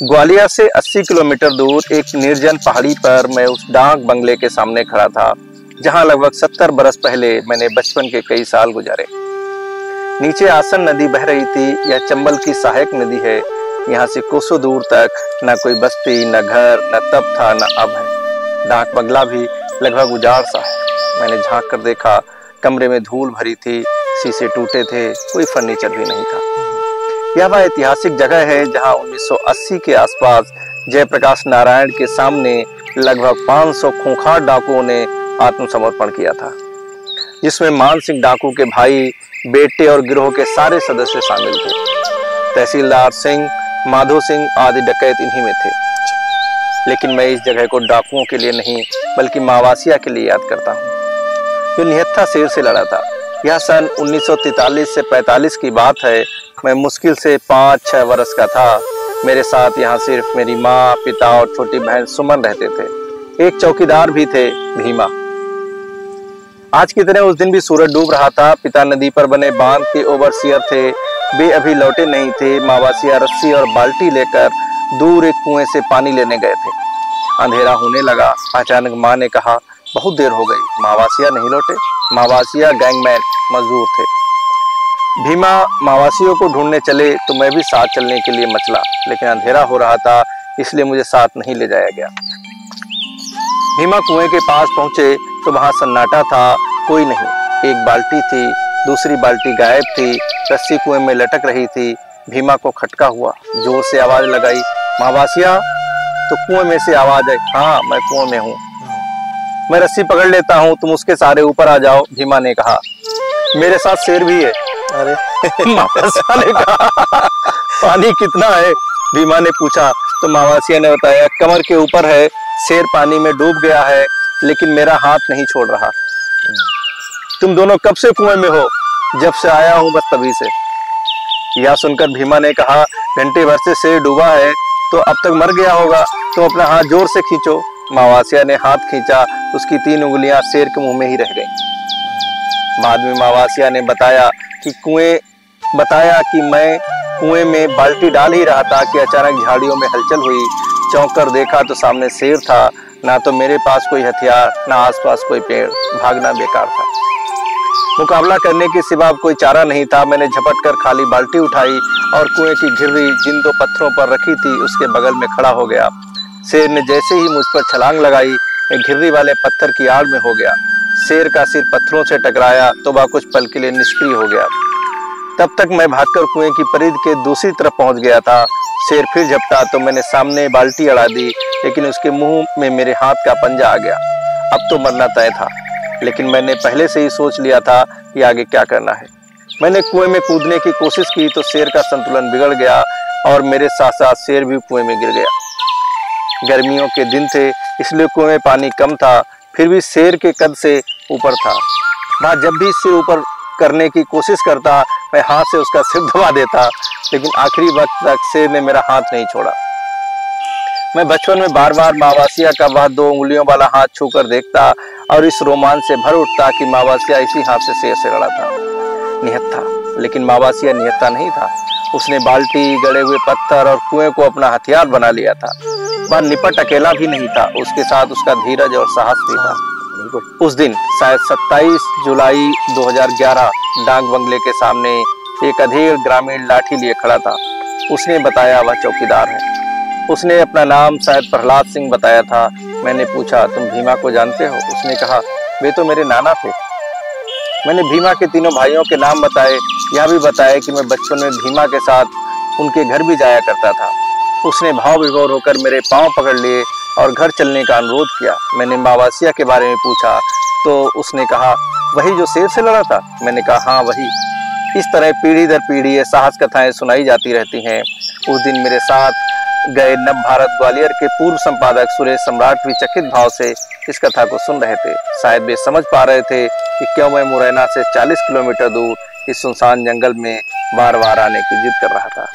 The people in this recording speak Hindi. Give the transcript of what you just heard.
ग्वालियर से 80 किलोमीटर दूर एक निर्जन पहाड़ी पर मैं उस डाक बंगले के सामने खड़ा था, जहां लगभग 70 बरस पहले मैंने बचपन के कई साल गुजारे। नीचे आसन नदी बह रही थी। यह चंबल की सहायक नदी है। यहाँ से कोसों दूर तक न कोई बस्ती, न घर, न तब था, न अब है। डाक बंगला भी लगभग उजाड़ सा है। मैंने झांक कर देखा, कमरे में धूल भरी थी, शीशे टूटे थे, कोई फर्नीचर भी नहीं था। यह वह ऐतिहासिक जगह है जहां 1980 के आसपास जयप्रकाश नारायण के सामने लगभग 500 खूंखार डाकुओं ने आत्मसमर्पण किया था, जिसमें मान सिंह डाकू के भाई, बेटे और गिरोह के सारे सदस्य शामिल थे। तहसीलदार सिंह, माधो सिंह आदि डकैत इन्हीं में थे। लेकिन मैं इस जगह को डाकुओं के लिए नहीं बल्कि मावासिया के लिए याद करता हूँ, जो निहत्था शेर से लड़ा था। यह सन 1943 से 45 की बात है। मैं मुश्किल से 5-6 वर्ष का था। मेरे साथ यहाँ सिर्फ मेरी माँ, पिता और छोटी बहन सुमन रहते थे। एक चौकीदार भी थे, भीमा। आज की तरह उस दिन भी सूरज डूब रहा था। पिता नदी पर बने बांध के ओवरसियर थे। वे अभी लौटे नहीं थे। मावासिया रस्सी और बाल्टी लेकर दूर एक कुएं से पानी लेने गए थे। अंधेरा होने लगा। अचानक माँ ने कहा, बहुत देर हो गई, मावासिया नहीं लौटे। मावासिया गैंगमैन मजदूर थे। भीमा मावासियों को ढूंढने चले तो मैं भी साथ चलने के लिए मचला, लेकिन अंधेरा हो रहा था, इसलिए मुझे साथ नहीं ले जाया गया। भीमा कुएं के पास पहुंचे तो वहां सन्नाटा था, कोई नहीं। एक बाल्टी थी, दूसरी बाल्टी गायब थी, रस्सी कुएं में लटक रही थी। भीमा को खटका हुआ, जोर से आवाज लगाई, मावासिया? तो कुएं में से आवाज आई, हाँ मैं कुएं में हूँ। मैं रस्सी पकड़ लेता हूँ, तुम उसके सारे ऊपर आ जाओ, भीमा ने कहा। मेरे साथ शेर भी है। अरे मावासिया ने कहा, पानी कितना है? भीमा ने पूछा तो मावासिया ने बताया, कमर के ऊपर है, शेर पानी में डूब गया है, लेकिन मेरा हाथ नहीं छोड़ रहा। तुम दोनों कब से कुएं में हो? जब से आया हूं, बस तभी से। यह सुनकर भीमा ने कहा, घंटे भर से शेर डूबा है तो अब तक मर गया होगा, तुम अपना हाथ जोर से खींचो। मावासिया ने हाथ खींचा, उसकी 3 उंगलियां शेर के मुंह में ही रह गईं। बाद में मावासिया ने बताया कि मैं कुएं में बाल्टी डाल ही रहा था कि अचानक झाड़ियों में हलचल हुई। चौंक कर देखा तो सामने शेर था। ना तो मेरे पास कोई हथियार, ना आसपास कोई पेड़। भागना बेकार था। मुकाबला करने के सिवा कोई चारा नहीं था। मैंने झपट कर खाली बाल्टी उठाई और कुएं की घिर्री जिन 2 पत्थरों पर रखी थी उसके बगल में खड़ा हो गया। शेर ने जैसे ही मुझ पर छलांग लगाई, मैं घिर्री वाले पत्थर की आड़ में हो गया। शेर का सिर पत्थरों से टकराया तो वह कुछ पल के लिए निष्क्रिय हो गया। तब तक मैं भागकर कुएं की परिध के दूसरी तरफ पहुंच गया था। शेर फिर झपटा तो मैंने सामने बाल्टी अड़ा दी, लेकिन उसके मुंह में मेरे हाथ का पंजा आ गया। अब तो मरना तय था, लेकिन मैंने पहले से ही सोच लिया था कि आगे क्या करना है। मैंने कुएं में कूदने की कोशिश की तो शेर का संतुलन बिगड़ गया और मेरे साथ साथ शेर भी कुएं में गिर गया। गर्मियों के दिन थे, इसलिए कुएं में पानी कम था, फिर भी शेर के कद से ऊपर था। वह जब भी सिर ऊपर करने की कोशिश करता, मैं हाथ से उसका सिर दबा देता, लेकिन आखिरी वक्त तक शेर ने मेरा हाथ नहीं छोड़ा। मैं बचपन में बार बार मावासिया का वह 2 उंगलियों वाला हाथ छूकर देखता और इस रोमांच से भर उठता कि मावासिया इसी हाथ से शेर से लड़ा था। निहत्था, लेकिन मावासिया निहत्था नहीं था। उसने बाल्टी, गड़े हुए पत्थर और कुएं को अपना हथियार बना लिया था। वह निपट अकेला भी नहीं था, उसके साथ उसका धीरज और साहस भी था। उस दिन शायद 27 जुलाई 2011 डाक बंगले के सामने एक अधेड़ ग्रामीण लाठी लिए खड़ा था। उसने बताया वह चौकीदार है। उसने अपना नाम शायद प्रहलाद सिंह बताया था। मैंने पूछा, तुम भीमा को जानते हो? उसने कहा, वे तो मेरे नाना थे। मैंने भीमा के 3 भाइयों के नाम बताए। यह भी बताया कि मैं बचपन में भीमा के साथ उनके घर भी जाया करता था। उसने भाव विभोर होकर मेरे पांव पकड़ लिए और घर चलने का अनुरोध किया। मैंने मावासिया के बारे में पूछा तो उसने कहा, वही जो शेर से लड़ा था? मैंने कहा, हाँ वही। इस तरह पीढ़ी दर पीढ़ी ये साहस कथाएं सुनाई जाती रहती हैं। उस दिन मेरे साथ गए नव भारत ग्वालियर के पूर्व संपादक सुरेश सम्राट भी चकित भाव से इस कथा को सुन रहे थे। शायद वे समझ पा रहे थे कि क्यों मैं मुरैना से 40 किलोमीटर दूर इस सुनसान जंगल में बार बार आने की जिद कर रहा था।